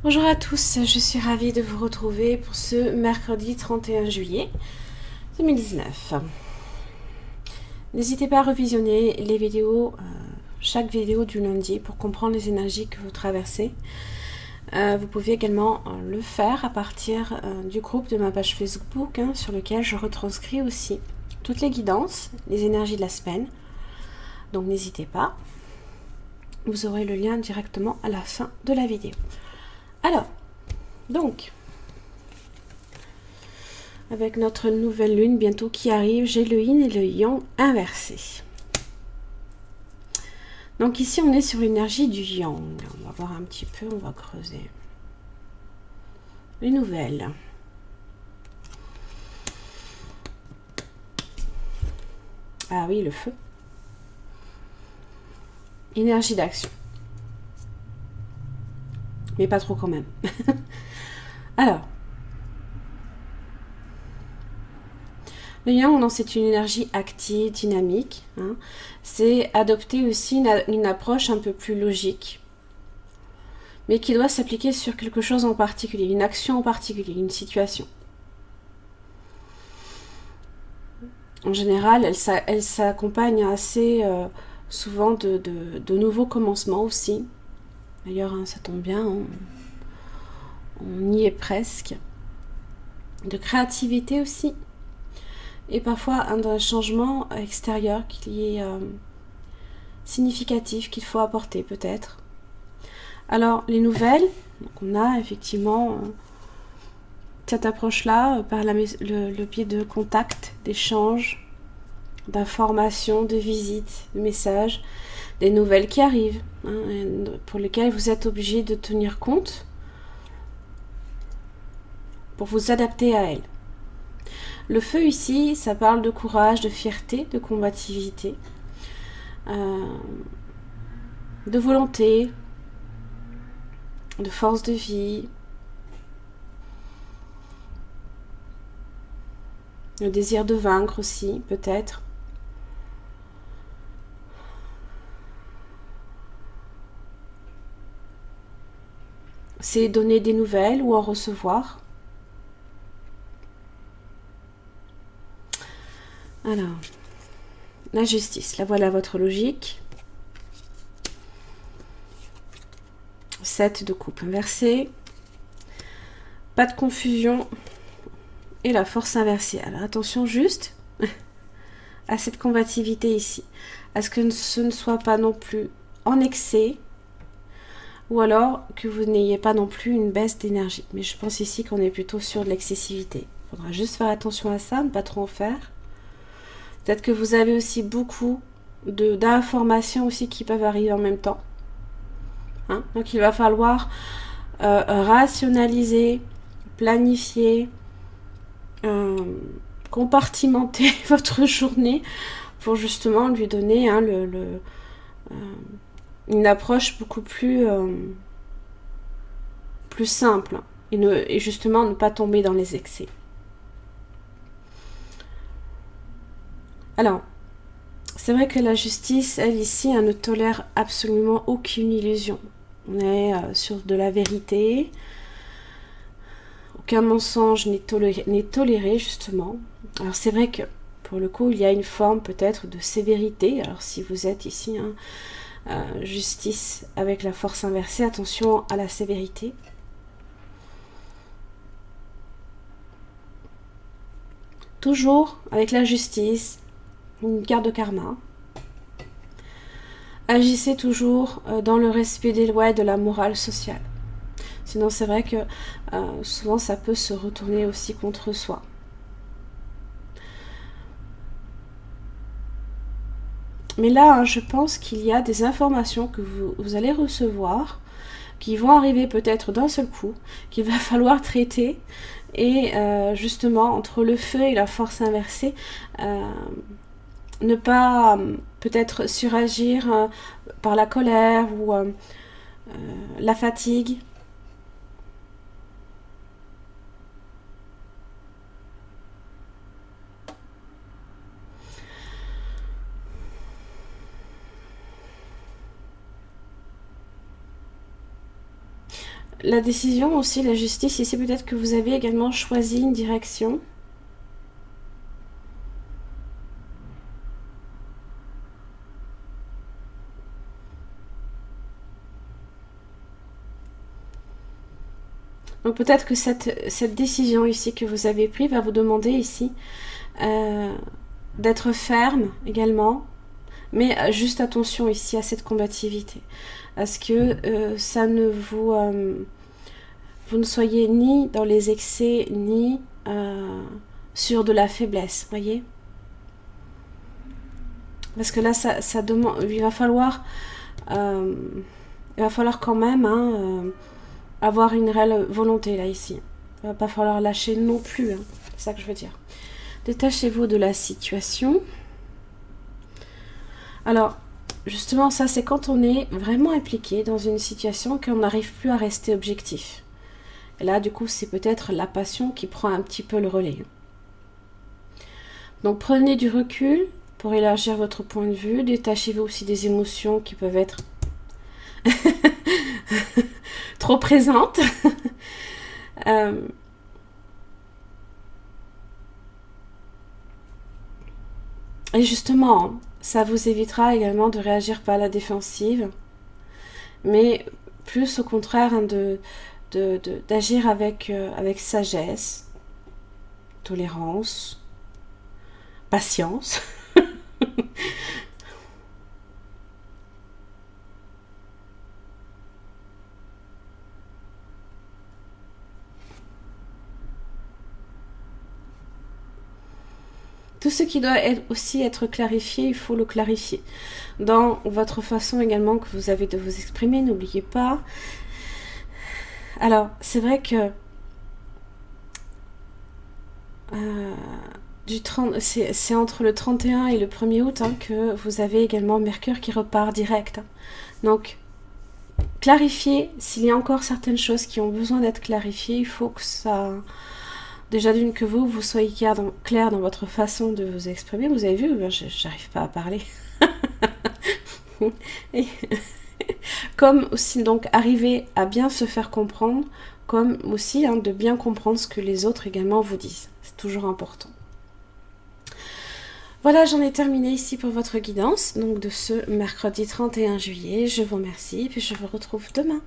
Bonjour à tous, je suis ravie de vous retrouver pour ce mercredi 31 juillet 2019. N'hésitez pas à revisionner les vidéos, chaque vidéo du lundi pour comprendre les énergies que vous traversez. Vous pouvez également le faire à partir du groupe de ma page Facebook sur lequel je retranscris aussi toutes les guidances, les énergies de la semaine. Donc n'hésitez pas, vous aurez le lien directement à la fin de la vidéo. Alors, donc, avec notre nouvelle lune bientôt qui arrive, j'ai le yin et le yang inversés. Donc ici, on est sur l'énergie du yang. On va voir un petit peu, on va creuser. Les nouvelles. Ah oui, le feu. Énergie d'action. Mais pas trop quand même. Alors, le yang, c'est une énergie active, dynamique. C'est adopter aussi une approche un peu plus logique, mais qui doit s'appliquer sur quelque chose en particulier, une action en particulier, une situation. En général, elle s'accompagne assez souvent de nouveaux commencements aussi. D'ailleurs, ça tombe bien, on y est presque. De créativité aussi. Et parfois d'un changement extérieur qui est significatif, qu'il faut apporter peut-être. Alors, les nouvelles, donc on a effectivement cette approche-là par le biais de contacts, d'échanges, d'informations, de visites, de messages, des nouvelles qui arrivent, pour lesquelles vous êtes obligé de tenir compte pour vous adapter à elles. Le feu ici, ça parle de courage, de fierté, de combativité, de volonté, de force de vie, le désir de vaincre aussi, peut-être. C'est donner des nouvelles ou en recevoir. Alors, la justice, là voilà votre logique. 7 de coupe inversée. Pas de confusion. Et la force inversée. Alors attention juste à cette combativité ici. À ce que ce ne soit pas non plus en excès. Ou alors que vous n'ayez pas non plus une baisse d'énergie. Mais je pense ici qu'on est plutôt sur de l'excessivité. Il faudra juste faire attention à ça, ne pas trop en faire. Peut-être que vous avez aussi beaucoup d'informations aussi qui peuvent arriver en même temps. Donc il va falloir rationaliser, planifier, compartimenter votre journée pour justement lui donner une approche beaucoup plus simple et justement ne pas tomber dans les excès. Alors, c'est vrai que la justice, elle ici, ne tolère absolument aucune illusion. On est sur de la vérité. Aucun mensonge n'est toléré, justement. Alors c'est vrai que, pour le coup, il y a une forme peut-être de sévérité. Alors si vous êtes ici, justice avec la force inversée, attention à la sévérité. Toujours avec la justice, une carte de karma. Agissez toujours dans le respect des lois et de la morale sociale. Sinon, c'est vrai que souvent, ça peut se retourner aussi contre soi. Mais là, hein, je pense qu'il y a des informations que vous allez recevoir, qui vont arriver peut-être d'un seul coup, qu'il va falloir traiter. Et justement, entre le feu et la force inversée, ne pas peut-être suragir par la colère ou la fatigue. La décision aussi, la justice, ici peut-être que vous avez également choisi une direction. Donc peut-être que cette décision ici que vous avez prise va vous demander ici d'être ferme également. Mais juste attention ici à cette combativité. À ce que ça ne vous ne soyez ni dans les excès, ni sur de la faiblesse, voyez. Parce que là, ça demande, il va falloir quand même avoir une réelle volonté là ici. Il va pas falloir lâcher non plus, hein. C'est ça que je veux dire. Détachez-vous de la situation. Alors, justement, ça c'est quand on est vraiment impliqué dans une situation qu'on n'arrive plus à rester objectif. Et là, du coup, c'est peut-être la passion qui prend un petit peu le relais. Donc, prenez du recul pour élargir votre point de vue. Détachez-vous aussi des émotions qui peuvent être trop présentes. Et justement, ça vous évitera également de réagir par la défensive, mais plus au contraire d'agir avec sagesse, tolérance, patience. Tout ce qui doit aussi être clarifié, il faut le clarifier. Dans votre façon également que vous avez de vous exprimer, n'oubliez pas. Alors, c'est vrai que c'est entre le 31 et le 1er août que vous avez également Mercure qui repart direct. Donc, clarifier, s'il y a encore certaines choses qui ont besoin d'être clarifiées, il faut que ça... Déjà d'une que vous soyez clair dans votre façon de vous exprimer. Vous avez vu, j'arrive pas à parler. Et comme aussi donc arriver à bien se faire comprendre, comme aussi de bien comprendre ce que les autres également vous disent. C'est toujours important. Voilà, j'en ai terminé ici pour votre guidance, donc de ce mercredi 31 juillet. Je vous remercie et puis je vous retrouve demain.